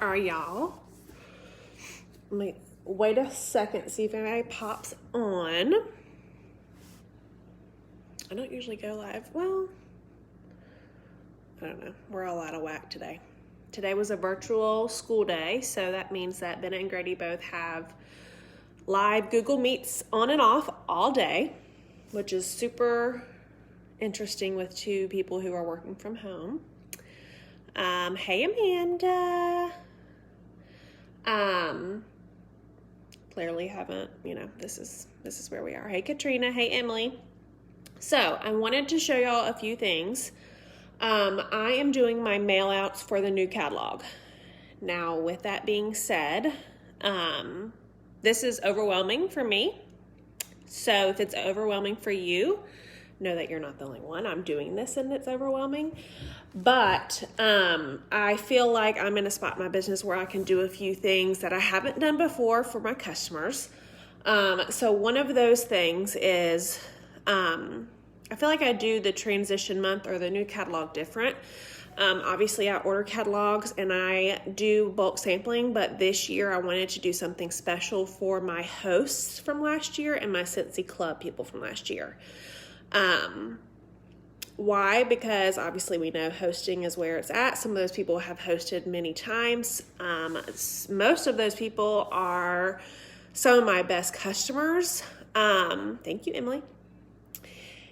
are y'all? Wait a second, see if anybody pops on. I don't usually go live. Well, I don't know. We're all out of whack today. Today was a virtual school day, so that means that Bennett and Grady both have live Google Meets on and off all day, which is super interesting with two people who are working from home. Hey, Amanda. Clearly haven't, this is where we are. Hey, Katrina. Hey, Emily. So I wanted to show y'all a few things. I am doing my mail outs for the new catalog. Now, with that being said, this is overwhelming for me. So if it's overwhelming for you, know that you're not the only one. I'm doing this and it's overwhelming. But I feel like I'm in a spot in my business where I can do a few things that I haven't done before for my customers. So one of those things is I feel like I do the transition month or the new catalog different. Obviously, I order catalogs and I do bulk sampling, but this year I wanted to do something special for my hosts from last year and my Scentsy Club people from last year. Why? Because obviously we know hosting is where it's at. Some of those people have hosted many times. Most of those people are some of my best customers. Thank you, Emily.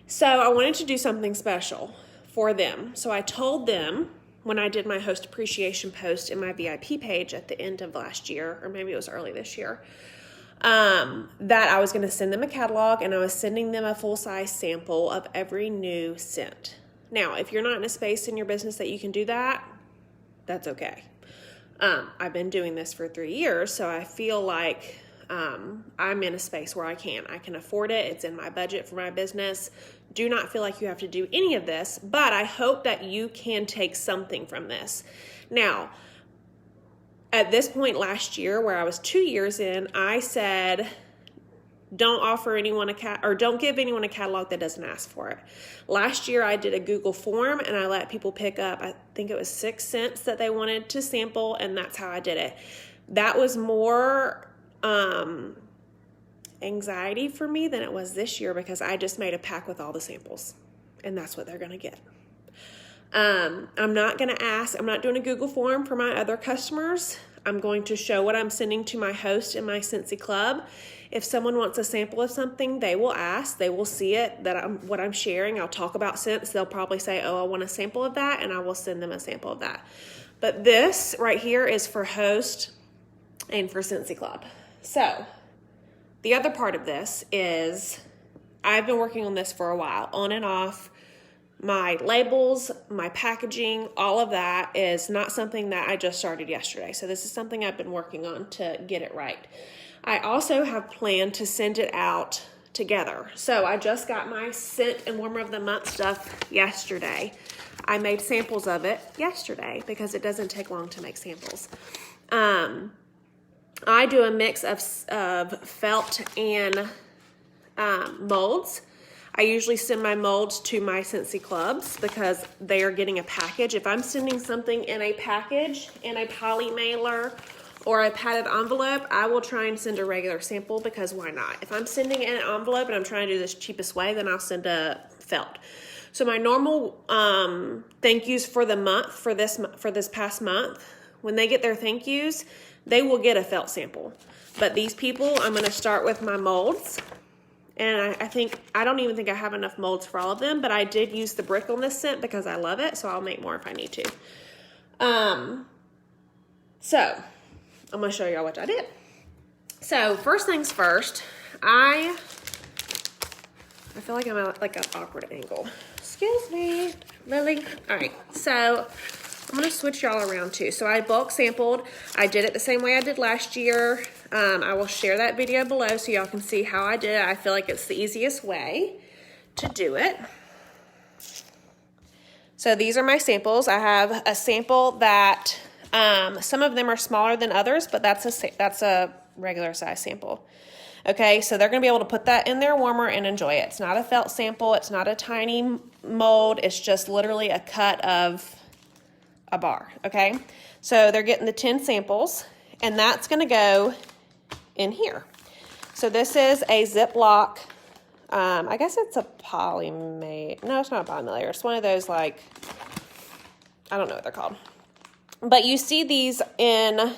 So I wanted to do something special for them. So I told them when I did my host appreciation post in my VIP page at the end of last year, or maybe it was early this year, that I was going to send them a catalog and I was sending them a full-size sample of every new scent. Now, if you're not in a space in your business that you can do that, that's okay. I've been doing this for 3 years, so I feel like I'm in a space where I can afford it. It's in my budget for my business. Do not feel like you have to do any of this, but I hope that you can take something from this. Now, at this point last year, where I was 2 years in, I said, don't offer anyone don't give anyone a catalog that doesn't ask for it. Last year, I did a Google form and I let people pick up, I think it was 6 scents that they wanted to sample, and that's how I did it. That was more anxiety for me than it was this year because I just made a pack with all the samples, and that's what they're going to get. I'm not doing a Google form for my other customers. I'm going to show what I'm sending to my host in my Scentsy Club. If someone wants a sample of something, they will ask, they will see it, what I'm sharing. I'll talk about scents. They'll probably say, oh, I want a sample of that, and I will send them a sample of that. But this right here is for host and for Scentsy Club. So the other part of this is I've been working on this for a while, on and off. My labels, my packaging, all of that is not something that I just started yesterday. So this is something I've been working on to get it right. I also have planned to send it out together. So I just got my scent and warmer of the month stuff yesterday. I made samples of it yesterday because it doesn't take long to make samples. I do a mix of felt and molds. I usually send my molds to my Scentsy Clubs because they are getting a package. If I'm sending something in a package, in a poly mailer, or a padded envelope, I will try and send a regular sample because why not? If I'm sending in an envelope and I'm trying to do this cheapest way, then I'll send a felt. So my normal thank yous for the month, for this past month, when they get their thank yous, they will get a felt sample. But these people, I'm going to start with my molds. And I don't even think I have enough molds for all of them, but I did use the brick on this scent because I love it, so I'll make more if I need to. So I'm going to show y'all what I did. So first things first, I feel like I'm at like an awkward angle. Excuse me, Lily. All right, so I'm going to switch y'all around too. So I bulk sampled. I did it the same way I did last year. I will share that video below so y'all can see how I did it. I feel like it's the easiest way to do it. So these are my samples. I have a sample that some of them are smaller than others, but that's a regular size sample. Okay, so they're going to be able to put that in their warmer and enjoy it. It's not a felt sample. It's not a tiny mold. It's just literally a cut of a bar, okay? So they're getting the 10 samples, and that's gonna go in here. So this is a Ziploc, I guess it's a polymate. No, it's not a polymate. It's one of those, like, I don't know what they're called. But you see these in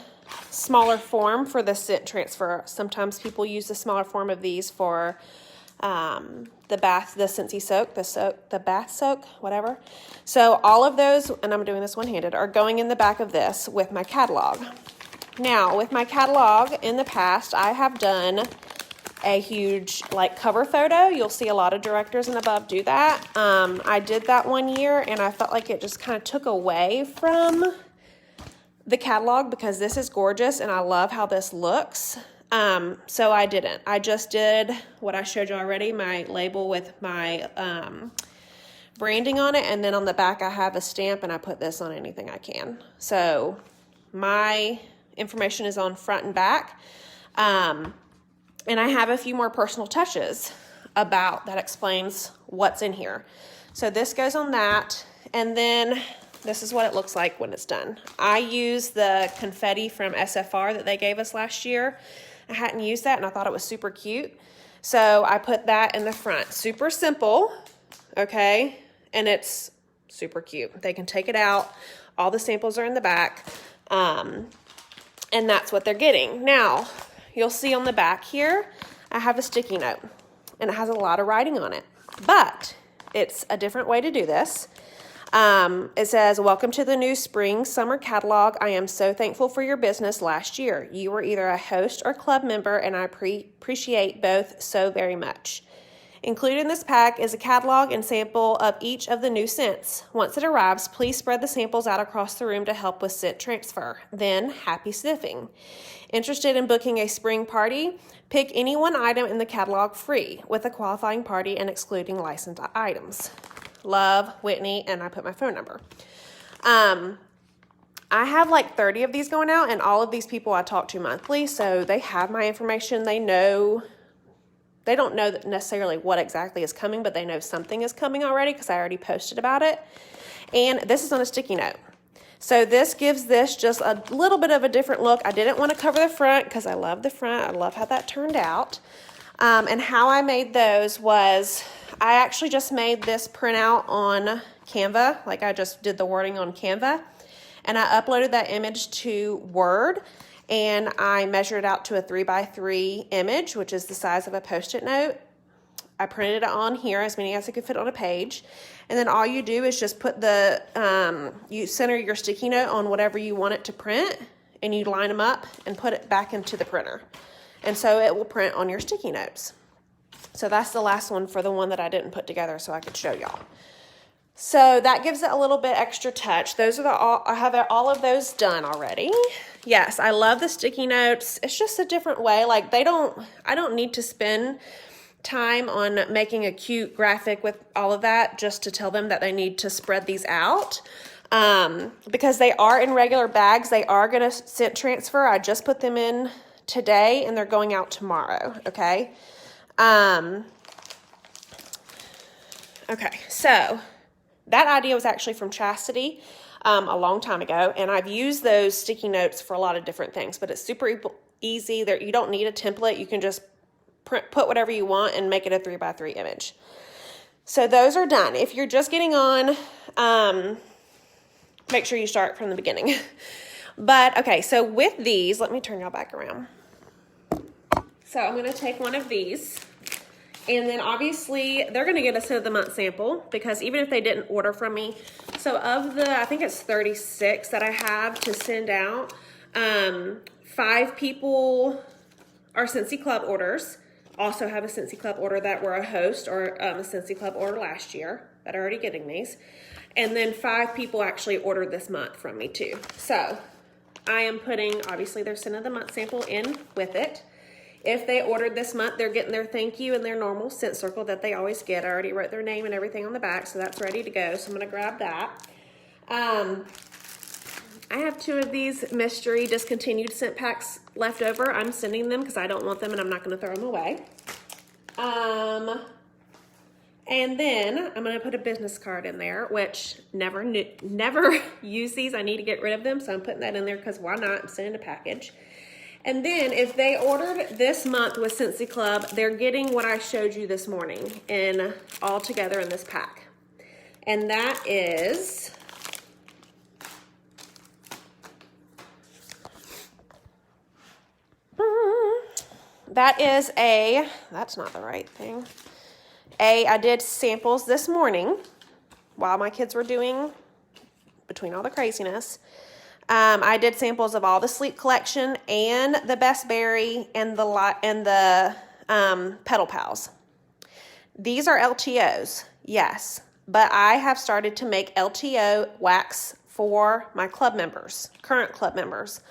smaller form for the scent transfer. Sometimes people use the smaller form of these for the Scentsy soak, the bath soak, whatever. So all of those, and I'm doing this one-handed, are going in the back of this with my catalog. Now, with my catalog in the past, I have done a huge like cover photo. You'll see a lot of directors and above do that. I did that one year, and I felt like it just kind of took away from the catalog because this is gorgeous and I love how this looks. So I didn't. I just did what I showed you already, my label with my branding on it, and then on the back I have a stamp, and I put this on anything I can. So my information is on front and back. And I have a few more personal touches about that explains what's in here. So this goes on that, and then this is what it looks like when it's done. I use the confetti from SFR that they gave us last year. I hadn't used that, and I thought it was super cute. So I put that in the front. Super simple, okay? And it's super cute. They can take it out. All the samples are in the back. And that's what they're getting. Now, you'll see on the back here, I have a sticky note, and it has a lot of writing on it, but it's a different way to do this. It says, welcome to the new spring summer catalog. I am so thankful for your business last year. You were either a host or club member, and I appreciate both so very much. Included in this pack is a catalog and sample of each of the new scents. Once it arrives, please spread the samples out across the room to help with scent transfer. Then, happy sniffing. Interested in booking a spring party? Pick any one item in the catalog free with a qualifying party and excluding licensed items. Love, Whitney, and I put my phone number. I have like 30 of these going out, and all of these people I talk to monthly, so they have my information. They know. They don't know necessarily what exactly is coming, but they know something is coming already because I already posted about it. And this is on a sticky note. So this gives this just a little bit of a different look. I didn't want to cover the front because I love the front. I love how that turned out. And how I made those was I actually just made this printout on Canva. Like I just did the wording on Canva. And I uploaded that image to Word. And I measured it out to a 3x3 image, which is the size of a Post-it note. I printed it on here, as many as I could fit on a page. And then all you do is just put the, you center your sticky note on whatever you want it to print, and you line them up and put it back into the printer. And so it will print on your sticky notes. So that's the last one for the one that I didn't put together so I could show y'all. So that gives it a little bit extra touch. Those are I have all of those done already. Yes, I love the sticky notes. It's just a different way. Like I don't need to spend time on making a cute graphic with all of that just to tell them that they need to spread these out. Because they are in regular bags. They are going to scent transfer. I just put them in today and they're going out tomorrow. Okay. Okay. So that idea was actually from Chastity a long time ago, and I've used those sticky notes for a lot of different things, but it's super easy. You don't need a template. You can just put whatever you want and make it a 3x3 image. So those are done. If you're just getting on, make sure you start from the beginning. But, okay, so with these, let me turn y'all back around. So I'm going to take one of these. And then obviously they're going to get a scent of the month sample because even if they didn't order from me, so of the, I think it's 36 that I have to send out, 5 people are Scentsy Club orders, also have a Scentsy Club order that were a host or a Scentsy Club order last year that are already getting these. And then 5 people actually ordered this month from me too. So I am putting obviously their scent of the month sample in with it. If they ordered this month, they're getting their thank you and their normal scent circle that they always get. I already wrote their name and everything on the back, so that's ready to go. So I'm going to grab that. I have 2 of these mystery discontinued scent packs left over. I'm sending them because I don't want them and I'm not going to throw them away. And then I'm going to put a business card in there, which never use these. I need to get rid of them, so I'm putting that in there because why not? I'm sending a package. And then if they ordered this month with Scentsy Club, they're getting what I showed you this morning in all together in this pack. And that is that's not the right thing. I did samples this morning while my kids were doing, between all the craziness. I did samples of all the Sleep Collection and the Best Berry and the Petal Pals. These are LTOs, yes, but I have started to make LTO wax for my club members, current club members.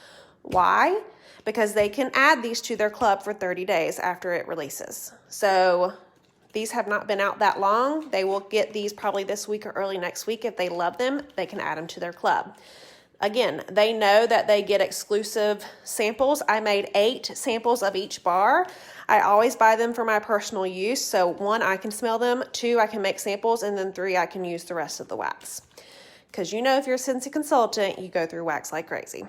Why? Because they can add these to their club for 30 days after it releases. So these have not been out that long. They will get these probably this week or early next week. If they love them, they can add them to their club. Again, they know that they get exclusive samples. I made 8 samples of each bar. I always buy them for my personal use. So 1, I can smell them. 2, I can make samples. And then 3, I can use the rest of the wax. Because you know if you're a Scentsy consultant, you go through wax like crazy.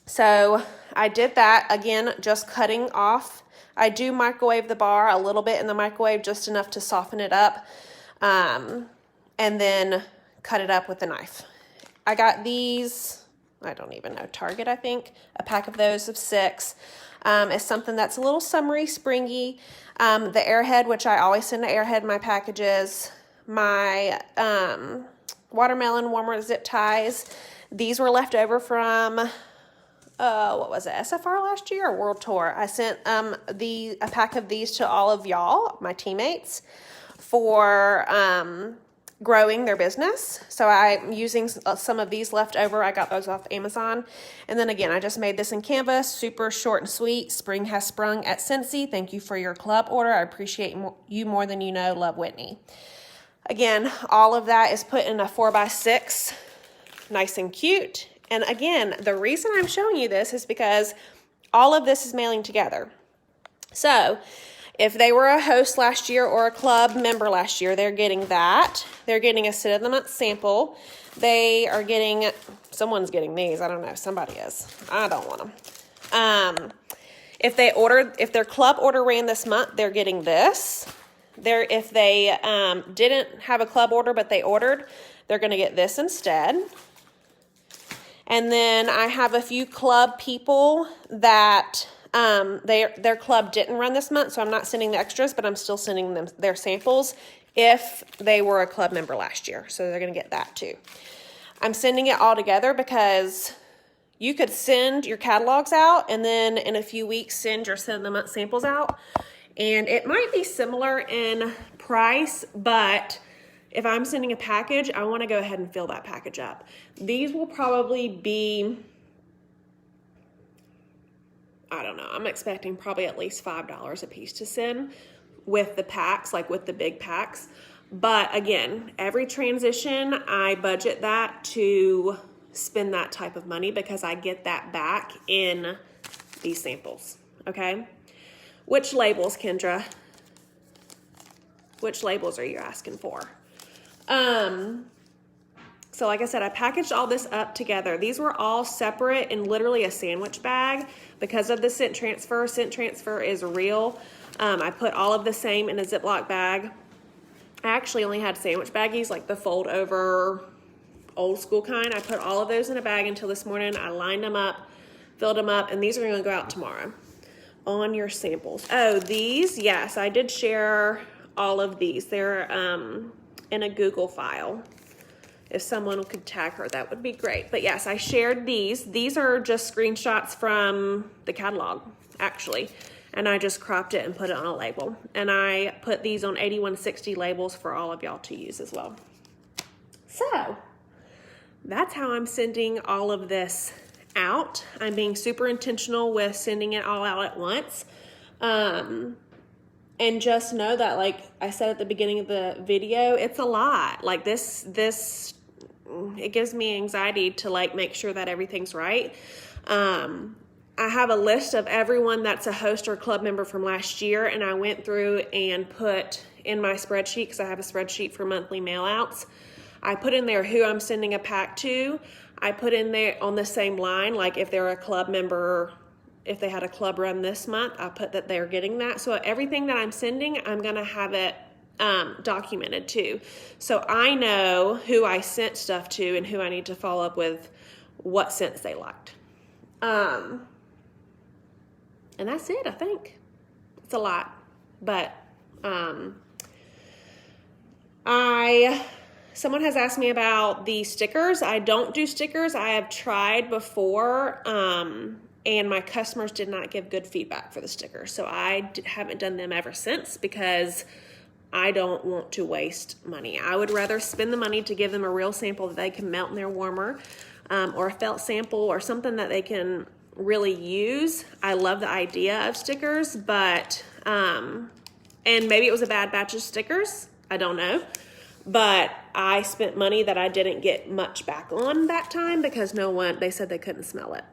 So I did that. Again, just cutting off. I do microwave the bar a little bit in the microwave, just enough to soften it up. And then cut it up with a knife. I got these, I don't even know, Target, I think. A pack of those of 6. It's something that's a little summery, springy. The Airhead, which I always send to Airhead in my packages. My watermelon warmer zip ties. These were left over from, what was it, SFR last year or World Tour? I sent a pack of these to all of y'all, my teammates, for growing their business. So I'm using some of these left over. I got those off Amazon. And then again, I just made this in canvas, super short and sweet. Spring has sprung at Scentsy. Thank you for your club order. I appreciate you more than you know. Love, Whitney. Again, all of that is put in a 4x6, nice and cute. And again, the reason I'm showing you this is because all of this is mailing together. So if they were a host last year or a club member last year, they're getting that. They're getting a Scent of the Month sample. They are getting, someone's getting these. I don't know. Somebody is. I don't want them. If their club order ran this month, they're getting this. If they didn't have a club order, but they ordered, they're going to get this instead. And then I have a few club people that their club didn't run this month, so I'm not sending the extras, but I'm still sending them their samples if they were a club member last year. So they're going to get that too. I'm sending it all together because you could send your catalogs out and then in a few weeks send your Scent of the Month samples out. And it might be similar in price, but if I'm sending a package, I want to go ahead and fill that package up. These will probably be, I don't know, I'm expecting probably at least $5 a piece to send with the packs, like with the big packs. But again, every transition, I budget that to spend that type of money because I get that back in these samples, okay? Which labels, Kendra? Which labels are you asking for? So like I said, I packaged all this up together. These were all separate in literally a sandwich bag because of the scent transfer. Scent transfer is real. I put all of the same in a Ziploc bag. I actually only had sandwich baggies, like the fold over old school kind. I put all of those in a bag until this morning. I lined them up, filled them up, and these are going to go out tomorrow. On your samples. Oh, these, yes, I did share all of these. They're in a Google file. If someone could tag her, that would be great. But yes, I shared these. These are just screenshots from the catalog, actually. And I just cropped it and put it on a label. And I put these on 8160 labels for all of y'all to use as well. So, that's how I'm sending all of this out. I'm being super intentional with sending it all out at once. And just know that, like I said at the beginning of the video, it's a lot. Like this, it gives me anxiety to like make sure that everything's right. I have a list of everyone that's a host or club member from last year, and I went through and put in my spreadsheet, because I have a spreadsheet for monthly mailouts. I put in there who I'm sending a pack to. I put in there on the same line, like if they're a club member, if they had a club run this month, I put that they're getting that. So everything that I'm sending, I'm going to have it documented too. So I know who I sent stuff to and who I need to follow up with what scents they liked. And that's it, I think. It's a lot. But someone has asked me about the stickers. I don't do stickers. I have tried before, and my customers did not give good feedback for the stickers. So I haven't done them ever since, because I don't want to waste money. I would rather spend the money to give them a real sample that they can melt in their warmer, or a felt sample, or something that they can really use. I love the idea of stickers, but, and maybe it was a bad batch of stickers. I don't know. But I spent money that I didn't get much back on that time, because they said they couldn't smell it.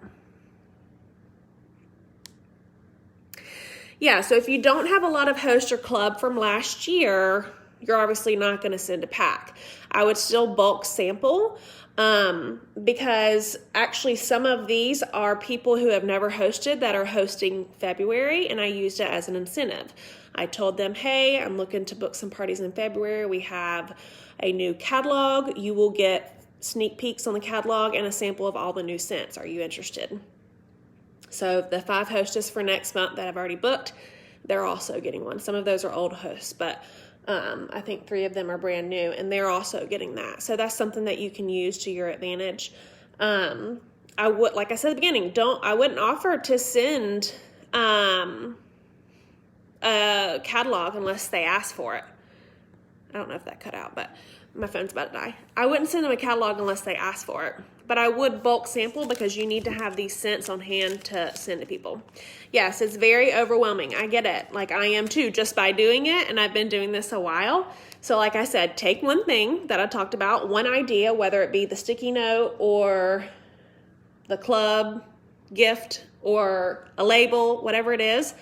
Yeah, so if you don't have a lot of host or club from last year, you're obviously not going to send a pack. I would still bulk sample, because actually some of these are people who have never hosted that are hosting February, and I used it as an incentive. I told them, hey, I'm looking to book some parties in February. We have a new catalog. You will get sneak peeks on the catalog and a sample of all the new scents. Are you interested? So the 5 hostess for next month that I've already booked, they're also getting one. Some of those are old hosts, but I think 3 of them are brand new, and they're also getting that. So that's something that you can use to your advantage. I would, like I said at the beginning, I wouldn't offer to send a catalog unless they ask for it. I don't know if that cut out, but my phone's about to die. I wouldn't send them a catalog unless they ask for it. But I would bulk sample, because you need to have these scents on hand to send to people. Yes, it's very overwhelming. I get it. Like I am too, just by doing it. And I've been doing this a while. So like I said, take one thing that I talked about, one idea, whether it be the sticky note or the club gift or a label, whatever it is,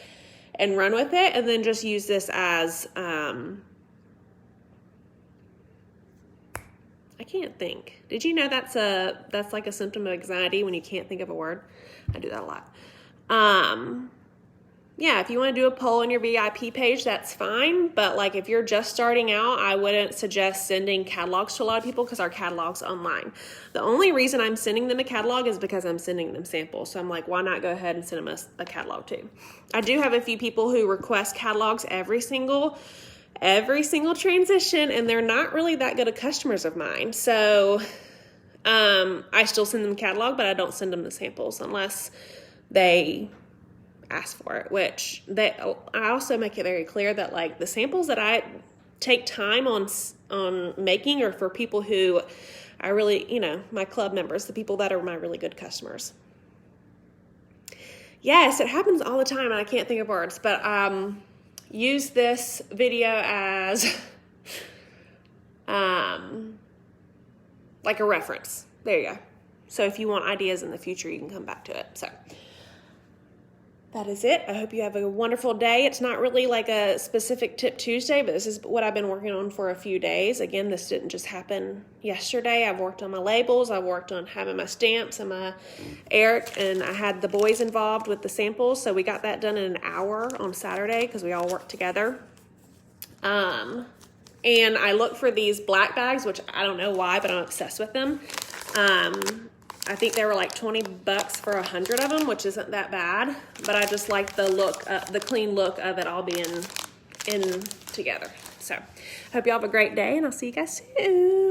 and run with it. And then just use this as, I can't think. Did you know that's like a symptom of anxiety when you can't think of a word? I do that a lot. Yeah, if you want to do a poll on your VIP page, that's fine. But like if you're just starting out, I wouldn't suggest sending catalogs to a lot of people, because our catalog's online. The only reason I'm sending them a catalog is because I'm sending them samples. So I'm like, why not go ahead and send them a catalog too? I do have a few people who request catalogs every single transition, and they're not really that good of customers of mine. So I still send them a catalog, but I don't send them the samples unless they ask for it, which I also make it very clear that like the samples that I take time on making are for people who I really, my club members, the people that are my really good customers. Yes, it happens all the time, and I can't think of words, but use this video as like a reference. There you go. So if you want ideas in the future, you can come back to it. So that is it. I hope you have a wonderful day. It's not really like a specific Tip Tuesday, but this is what I've been working on for a few days. Again, this didn't just happen yesterday. I've worked on my labels. I've worked on having my stamps and my Eric, and I had the boys involved with the samples. So we got that done in an hour on Saturday because we all worked together. And I look for these black bags, which I don't know why, but I'm obsessed with them. I think they were like $20 for 100 of them, which isn't that bad, but I just like the look, the clean look of it all being in together. So hope y'all have a great day, and I'll see you guys soon.